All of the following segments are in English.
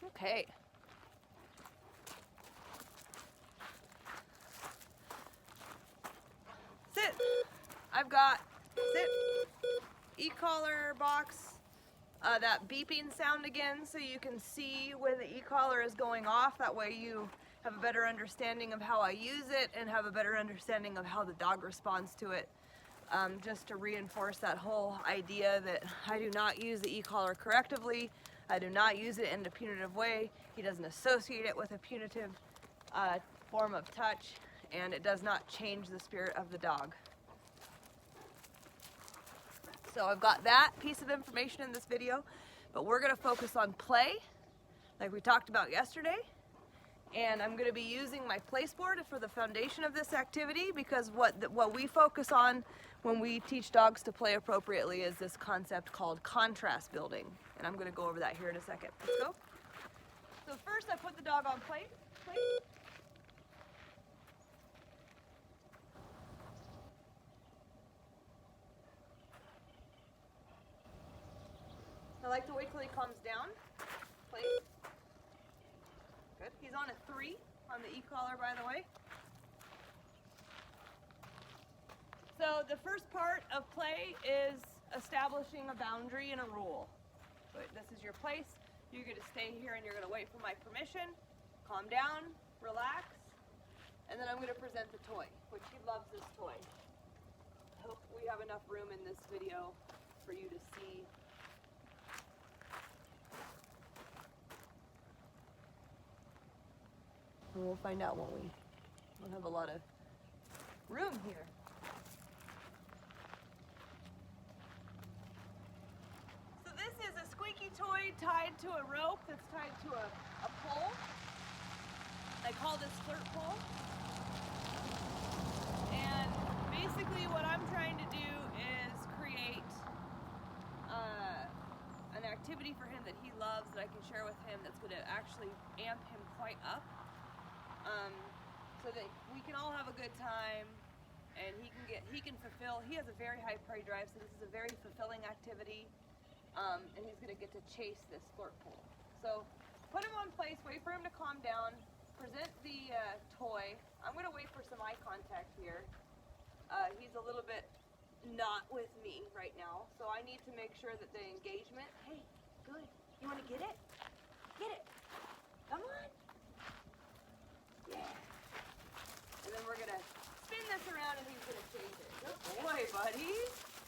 Okay. Sit. I've got sit, e-collar box, that beeping sound again so you can see when the e-collar is going off. That way you have a better understanding of how I use it and have a better understanding of how the dog responds to it. Just to reinforce that whole idea that I do not use the e-collar correctively. I do not use it in a punitive way. He doesn't associate it with a punitive form of touch, and it does not change the spirit of the dog. So I've got that piece of information in this video, but we're gonna focus on play, like we talked about yesterday. And I'm gonna be using my place board for the foundation of this activity, because what we focus on when we teach dogs to play appropriately is this concept called contrast building. And I'm gonna go over that here in a second. Let's go. So first I put the dog on plate. I like to wait till he calms down. Plate. Good. He's on a 3 on the e-collar, by the way. So the first part of play is establishing a boundary and a rule. So this is your place. You're going to stay here and you're going to wait for my permission. Calm down, relax, and then I'm going to present the toy, which he loves this toy. I hope we have enough room in this video for you to see. And we'll find out, won't we? We'll have a lot of room here. So this is a squeaky toy tied to a rope that's tied to a pole. I call this flirt pole. And basically what I'm trying to do is create an activity for him that he loves, that I can share with him, that's going to actually amp him quite up. So that we can all have a good time, and he can fulfill. He has a very high prey drive, so this is a very fulfilling activity, and he's going to get to chase this flirt pole. So put him on place, wait for him to calm down, present the toy. I'm going to wait for some eye contact here. He's a little bit not with me right now, so I need to make sure that the engagement. Hey, good. You want to get it? Get it. Come on. Yeah. And then we're gonna spin this around and he's gonna chase it. Good boy, buddy.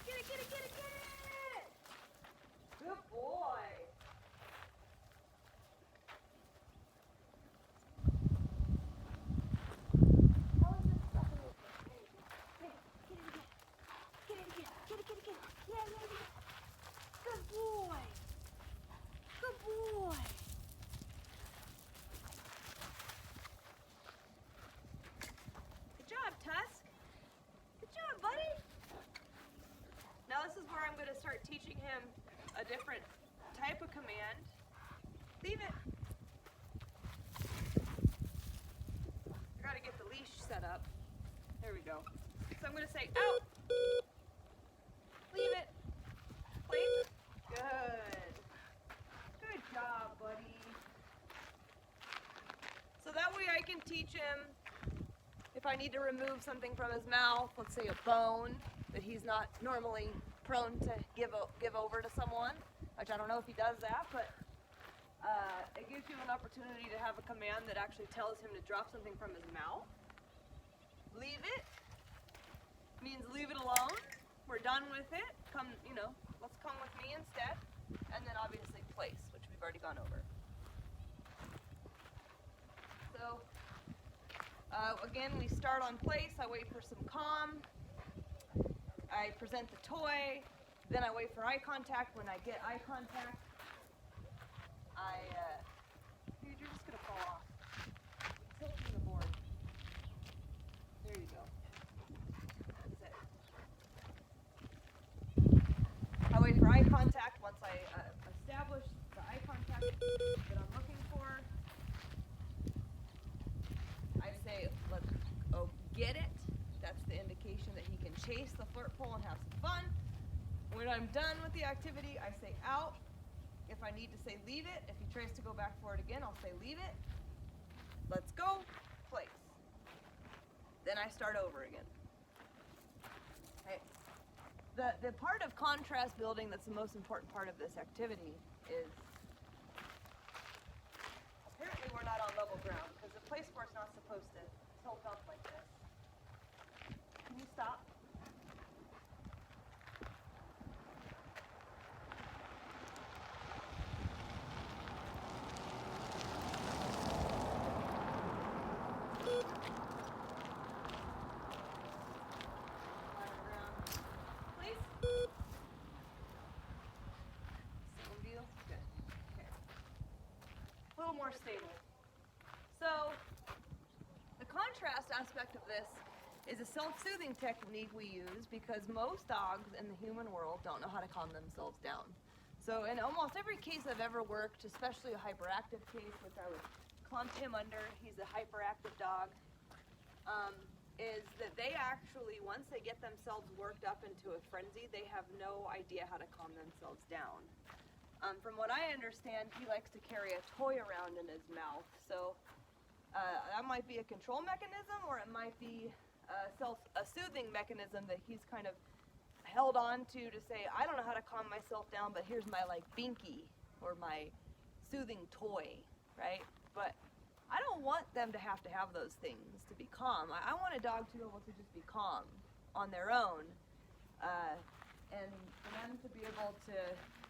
Get it, get it, get it, get it. Good boy. How is this stuff in this? Hey, get it again. Get it again. Get it, get it, get it. Yeah, yeah, yeah. Good boy. Good boy. Tusk. Good job, buddy. Now this is where I'm going to start teaching him a different type of command. Leave it. I got to get the leash set up. There we go. So I'm going to say out. Leave it. Please. Good. Good job, buddy. So that way I can teach him, if I need to remove something from his mouth, let's say a bone that he's not normally prone to give over to someone, which I don't know if he does that, but it gives you an opportunity to have a command that actually tells him to drop something from his mouth. Leave it means leave it alone. We're done with it. Come, let's come with me instead. And then obviously place, which we've already gone over. So again, we start on place. I wait for some calm. I present the toy. Then I wait for eye contact. When I get eye contact, dude, you're just gonna fall off. Tilting the board. There you go. That's it. I wait for eye contact. Once I establish the eye contact that I'm looking for, I say, get it. That's the indication that he can chase the flirt pole and have some fun. When I'm done with the activity, I say out. If I need to say leave it, if he tries to go back for it again, I'll say leave it. Let's go, place. Then I start over again. Okay. The part of contrast building that's the most important part of this activity is, apparently we're not on level ground because the play sport's not supposed to tilt up like this. Can you stop? More stable. So the contrast aspect of this is a self-soothing technique we use because most dogs in the human world don't know how to calm themselves down. So in almost every case I've ever worked, especially a hyperactive case, which I would clump him under, he's a hyperactive dog, is that they actually, once they get themselves worked up into a frenzy, they have no idea how to calm themselves down. From what I understand, he likes to carry a toy around in his mouth. So that might be a control mechanism, or it might be a soothing mechanism that he's kind of held on to say, I don't know how to calm myself down, but here's my like binky or my soothing toy, right? But I don't want them to have those things to be calm. I want a dog to be able to just be calm on their own, and for them to be able to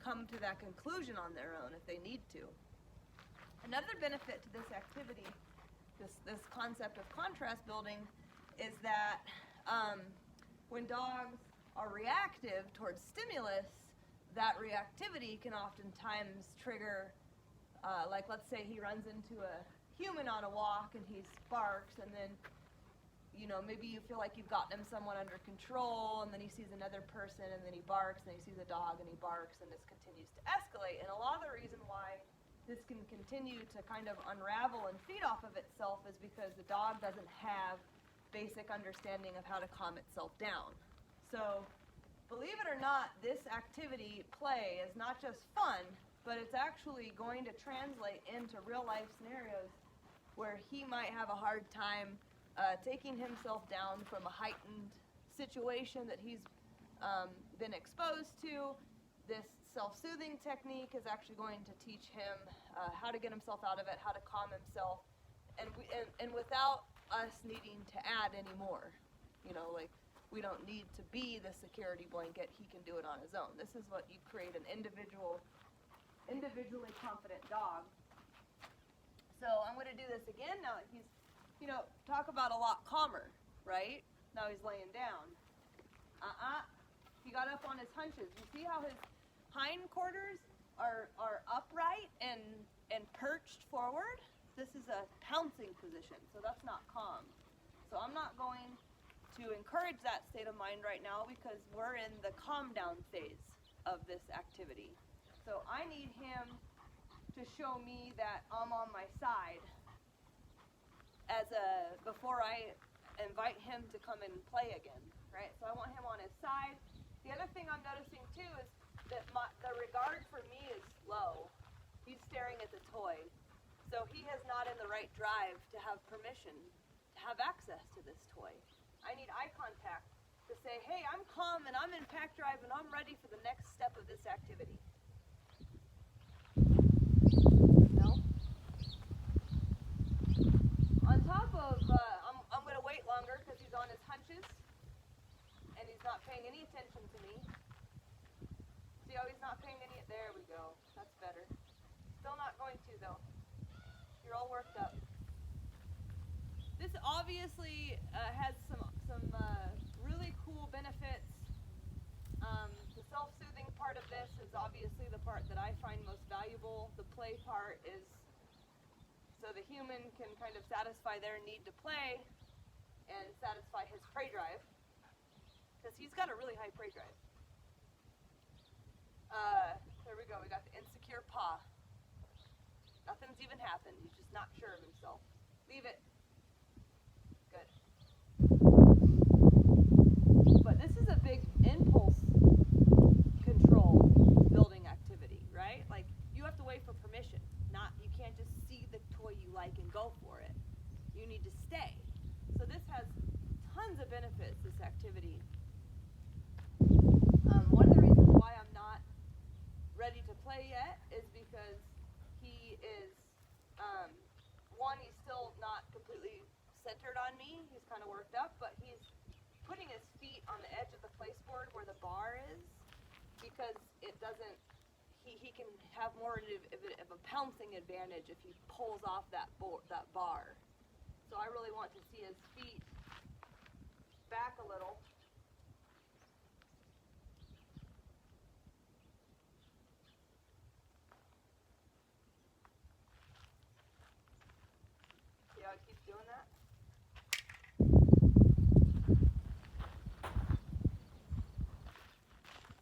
come to that conclusion on their own if they need to. Another benefit to this activity, this concept of contrast building, is that when dogs are reactive towards stimulus, that reactivity can oftentimes trigger, like let's say he runs into a human on a walk and he barks, and then maybe you feel like you've gotten him somewhat under control, and then he sees another person, and then he barks, and then he sees a dog, and he barks, and this continues to escalate. And a lot of the reason why this can continue to kind of unravel and feed off of itself is because the dog doesn't have basic understanding of how to calm itself down. So, believe it or not, this activity, play, is not just fun, but it's actually going to translate into real-life scenarios where he might have a hard time taking himself down from a heightened situation that he's been exposed to. This self-soothing technique is actually going to teach him how to get himself out of it, how to calm himself, and without us needing to add any more. Like we don't need to be the security blanket. He can do it on his own. This is what you create an individually confident dog. So I'm going to do this again now that he's talk about a lot calmer, right? Now he's laying down. He got up on his hunches. You see how his hindquarters are upright and perched forward? This is a pouncing position, so that's not calm. So I'm not going to encourage that state of mind right now because we're in the calm down phase of this activity. So I need him to show me that I'm on my side before I invite him to come and play again, right? So I want him on his side. The other thing I'm noticing too is that the regard for me is low. He's staring at the toy. So he has not in the right drive to have permission to have access to this toy. I need eye contact to say, hey, I'm calm and I'm in pack drive and I'm ready for the next step of this activity. No? On top of, I'm going to wait longer because he's on his hunches and he's not paying any attention to me. See how he's not paying any, there we go, that's better. Still not going to though. You're all worked up. This obviously has some really cool benefits. The self-soothing part of this is obviously the part that I find most valuable. The play part is so the human can kind of satisfy their need to play and satisfy his prey drive, because he's got a really high prey drive. There we go, we got the insecure paw. Nothing's even happened, he's just not sure of himself. Leave it. Good. But this is a big impulse control building activity, right? Like, tons of benefits, this activity. One of the reasons why I'm not ready to play yet is because he is, one, he's still not completely centered on me. He's kind of worked up, but he's putting his feet on the edge of the placeboard where the bar is, because it doesn't, he can have more of a pouncing advantage if he pulls off that bar. So I really want to see his feet back a little. See how it keeps doing that?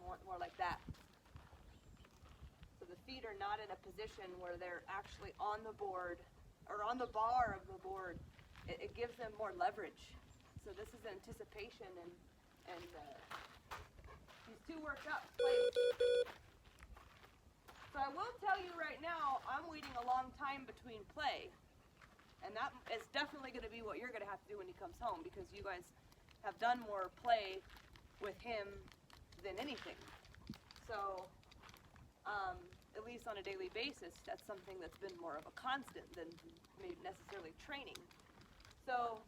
I want more like that. So the feet are not in a position where they're actually on the board or on the bar of the board. It gives them more leverage. So this is anticipation, and he's too worked up. So I will tell you right now, I'm waiting a long time between play. And that is definitely going to be what you're going to have to do when he comes home, because you guys have done more play with him than anything. So, at least on a daily basis, that's something that's been more of a constant than maybe necessarily training. So,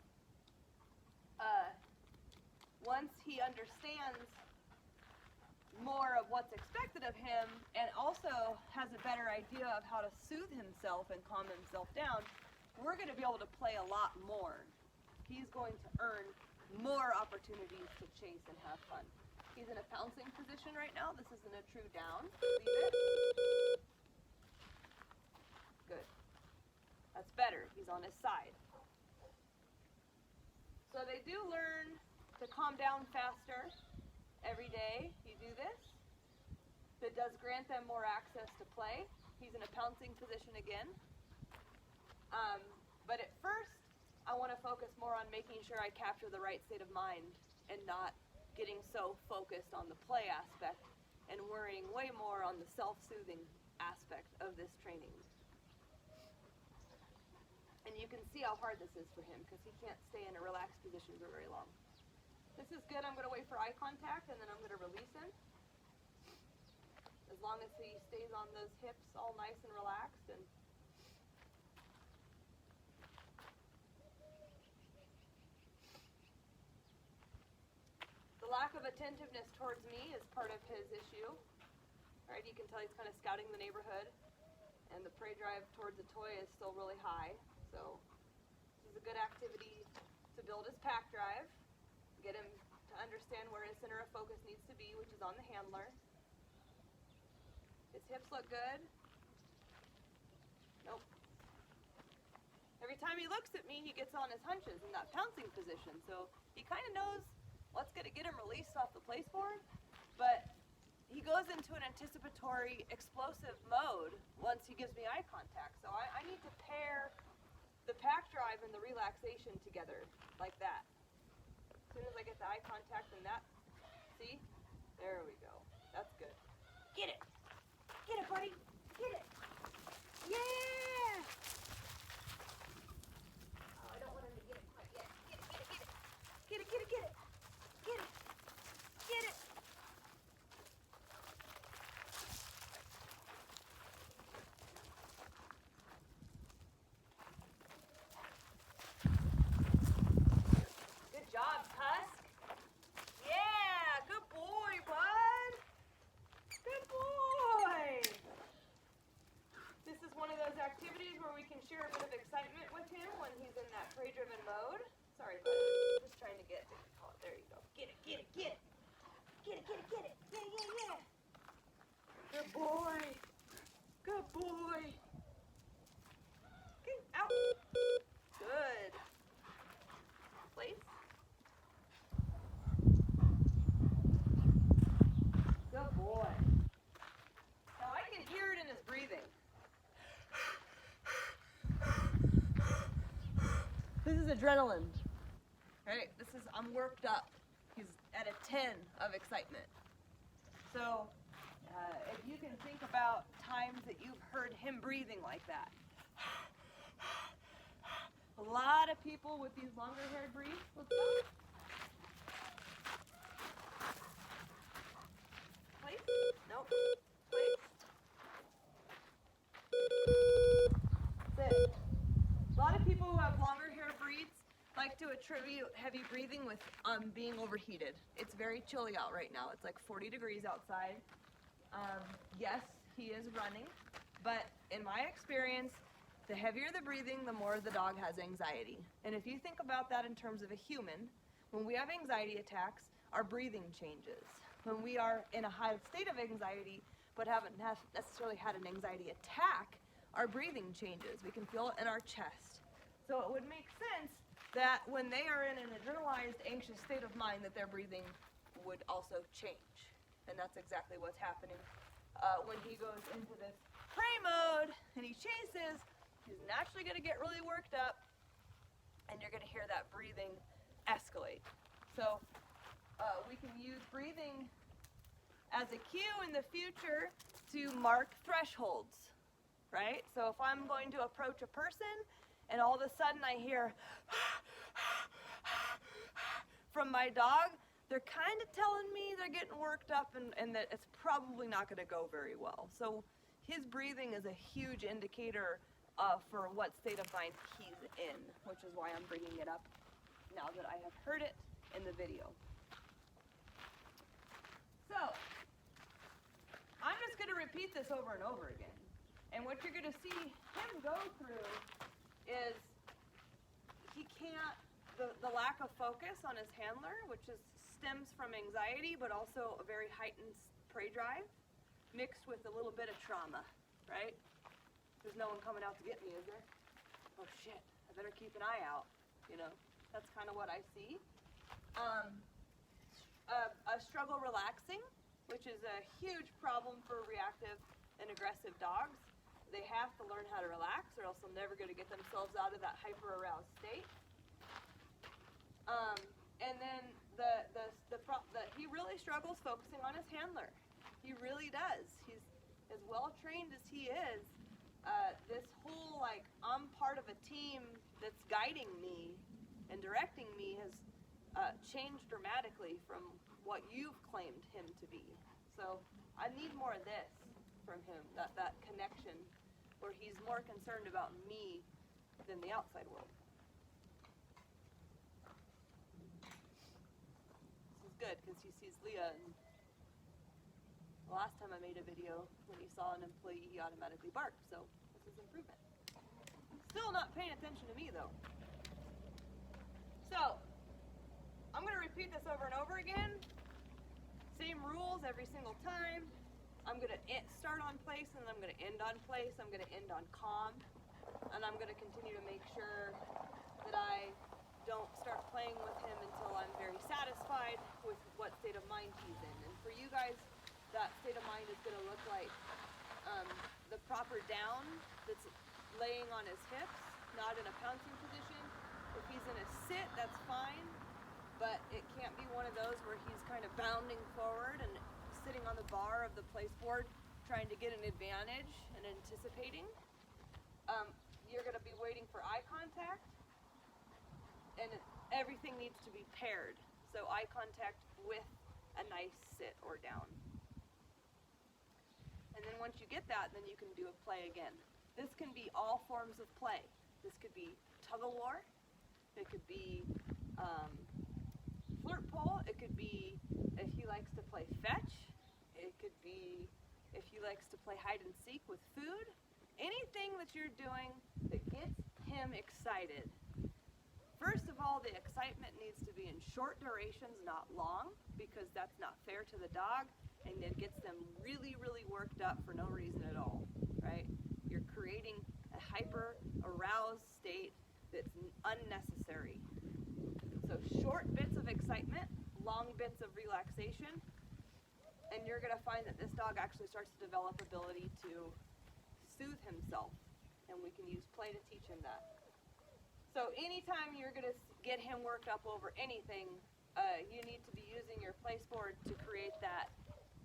once he understands more of what's expected of him, and also has a better idea of how to soothe himself and calm himself down, we're going to be able to play a lot more. He's going to earn more opportunities to chase and have fun. He's in a pouncing position right now. This isn't a true down. Leave it. Good. That's better. He's on his side. So they do learn to calm down faster every day. You do this. It does grant them more access to play. He's in a pouncing position again. But at first, I want to focus more on making sure I capture the right state of mind and not getting so focused on the play aspect and worrying way more on the self-soothing aspect of this training. And you can see how hard this is for him, because he can't stay in a relaxed position for very long. This is good. I'm going to wait for eye contact, and then I'm going to release him. As long as he stays on those hips all nice and relaxed. And the lack of attentiveness towards me is part of his issue. Right? You can tell he's kind of scouting the neighborhood, and the prey drive towards the toy is still really high. So this is a good activity to build his pack drive, get him to understand where his center of focus needs to be, which is on the handler. His hips look good. Nope. Every time he looks at me, he gets on his hunches in that pouncing position. So he kind of knows what's going to get him released off the placeboard, but he goes into an anticipatory, explosive mode once he gives me eye contact. So I need to pair the pack drive and the relaxation together like that. As soon as I get the eye contact and that, see? There we go. That's good. Get it. Get it, buddy. Get it. Yeah! Oh, I don't want him to get it quite yet. Get it, get it, get it. Get it, get it, get it. Get it. Get it. Good job, Tusk. Yeah, good boy, bud. Good boy. This is one of those activities where we can share a bit of excitement with him when he's in that prey-driven mode. Sorry, bud. Just trying to get it. Oh, there you go. Get it, get it, get it. Get it, get it, get it. Yeah, yeah, yeah. Good boy. Good boy. Okay, out. Good. Place. Good boy. Now I can hear it in his breathing. This is adrenaline. Right? I'm worked up. He's at a 10 of excitement. So, if you can think about times that you've heard him breathing like that. A lot of people with these longer haired breeds, let's go. like to attribute heavy breathing with being overheated. It's very chilly out right now. It's like 40 degrees outside. Yes, he is running, but in my experience, the heavier the breathing, the more the dog has anxiety. And if you think about that in terms of a human, when we have anxiety attacks, our breathing changes. When we are in a high state of anxiety, but haven't necessarily had an anxiety attack, our breathing changes. We can feel it in our chest. So it would make sense that when they are in an adrenalized, anxious state of mind, that their breathing would also change. And that's exactly what's happening when he goes into this prey mode and he chases. He's naturally going to get really worked up, and you're going to hear that breathing escalate. So we can use breathing as a cue in the future to mark thresholds, right? So if I'm going to approach a person and all of a sudden I hear from my dog, they're kind of telling me they're getting worked up and that it's probably not going to go very well. So his breathing is a huge indicator for what state of mind he's in, which is why I'm bringing it up now that I have heard it in the video. So I'm just going to repeat this over and over again. And what you're going to see him go through is he can't, the lack of focus on his handler, which stems from anxiety, but also a very heightened prey drive, mixed with a little bit of trauma, right? There's no one coming out to get me, is there? Oh shit, I better keep an eye out, you know? That's kind of what I see. A struggle relaxing, which is a huge problem for reactive and aggressive dogs. They have to learn how to relax, or else they're never going to get themselves out of that hyper-aroused state. And then he really struggles focusing on his handler. He really does. He's as well trained as he is. This whole I'm part of a team that's guiding me and directing me has changed dramatically from what you've claimed him to be. So I need more of this from him, that connection where he's more concerned about me than the outside world. This is good because he sees Leah, and the last time I made a video, when he saw an employee, he automatically barked, so this is improvement. Still not paying attention to me though. So I'm going to repeat this over and over again. Same rules every single time. I'm going to start on place and then I'm going to end on place. I'm going to end on calm. And I'm going to continue to make sure that I don't start playing with him until I'm very satisfied with what state of mind he's in. And for you guys, that state of mind is going to look like the proper down that's laying on his hips, not in a pouncing position. If he's in a sit, that's fine. But it can't be one of those where he's kind of bounding forward and sitting on the bar of the place board trying to get an advantage and anticipating. You're going to be waiting for eye contact, and everything needs to be paired. So eye contact with a nice sit or down. And then once you get that, then you can do a play again. This can be all forms of play. This could be tug-of-war. It could be flirt pole. It could be if he likes to play fetch. It could be if he likes to play hide and seek with food. Anything that you're doing that gets him excited. First of all, the excitement needs to be in short durations, not long, because that's not fair to the dog, and it gets them really, really worked up for no reason at all, right? You're creating a hyper-aroused state that's unnecessary. So short bits of excitement, long bits of relaxation, and you're going to find that this dog actually starts to develop ability to soothe himself, and we can use play to teach him that. So anytime you're going to get him worked up over anything, you need to be using your place board to create that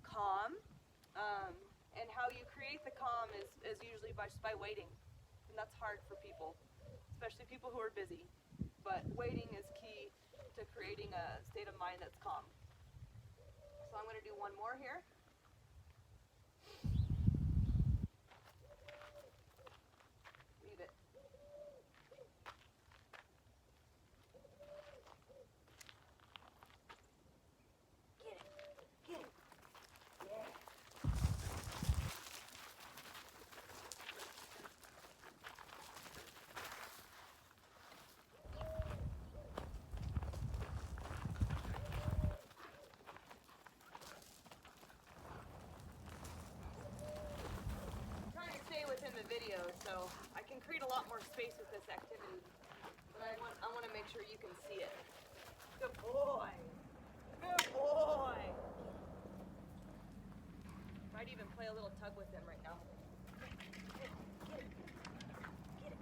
calm, and how you create the calm is usually just by waiting, and that's hard for people, especially people who are busy. But waiting is key to creating a state of mind that's calm. So I'm going to do one more here. Leave it. video, so I can create a lot more space with this activity. But I want to make sure you can see it. Good boy. Good boy. Might even play a little tug with him right now. Get it. Get it. Get it.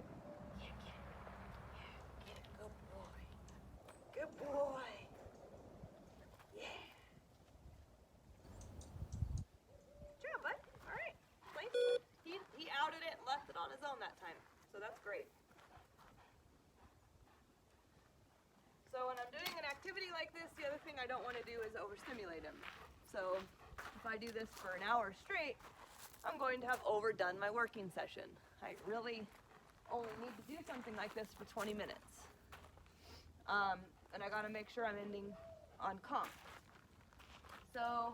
Yeah, get it. Yeah, get it. Good boy. Good boy. Yeah. Good job, bud. All right. Place. He outed it and left it on his own that time. So that's great. So when I'm doing an activity like this, the other thing I don't want to do is overstimulate him. So if I do this for an hour straight, I'm going to have overdone my working session. I really only need to do something like this for 20 minutes. And I gotta make sure I'm ending on calm. So,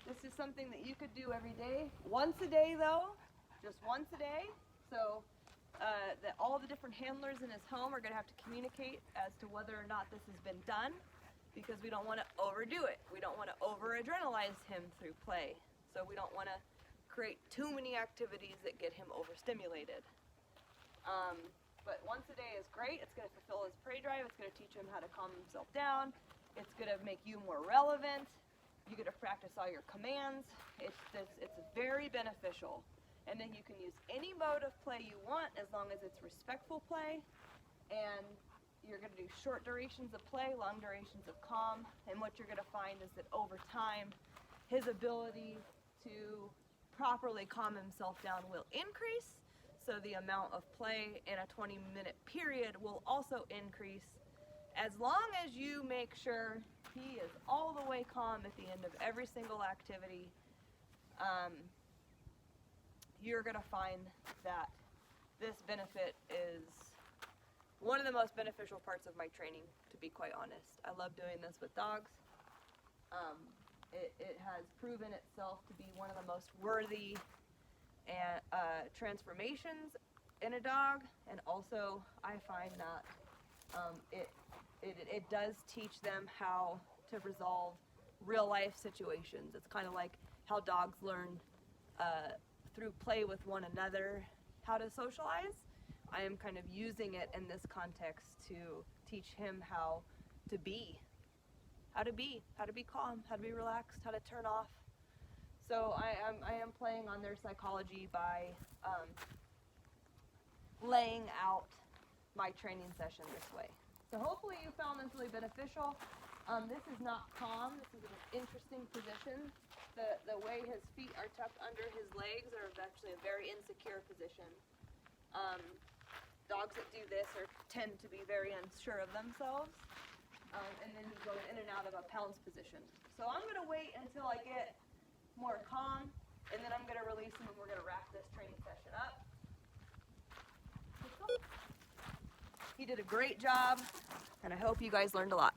this is something that you could do every day. Once a day though, just once a day. So, that all the different handlers in his home are gonna have to communicate as to whether or not this has been done, because we don't wanna overdo it. We don't wanna over-adrenalize him through play. So we don't wanna create too many activities that get him overstimulated. But once a day is great. It's going to fulfill his prey drive. It's going to teach him how to calm himself down. It's going to make you more relevant. You get to practice all your commands. It's very beneficial. And then you can use any mode of play you want as long as it's respectful play. And you're going to do short durations of play, long durations of calm. And what you're going to find is that over time, his ability to properly calm himself down will increase. So the amount of play in a 20-minute period will also increase, as long as you make sure he is all the way calm at the end of every single activity. You're going to find that this benefit is one of the most beneficial parts of my training, to be quite honest. I love doing this with dogs. It has proven itself to be one of the most worthy and transformations in a dog, and also I find that it does teach them how to resolve real life situations. It's kind of like how dogs learn through play with one another how to socialize. I am kind of using it in this context to teach him how to be calm, how to be relaxed, how to turn off. So I am playing on their psychology by laying out my training session this way. So hopefully you found this really beneficial. This is not calm. This is an interesting position. The way his feet are tucked under his legs are actually a very insecure position. Dogs that do this tend to be very unsure of themselves. And then he goes in and out of a pounce position. So I'm going to wait until I get more calm, and then I'm going to release him and we're going to wrap this training session up. He did a great job, and I hope you guys learned a lot.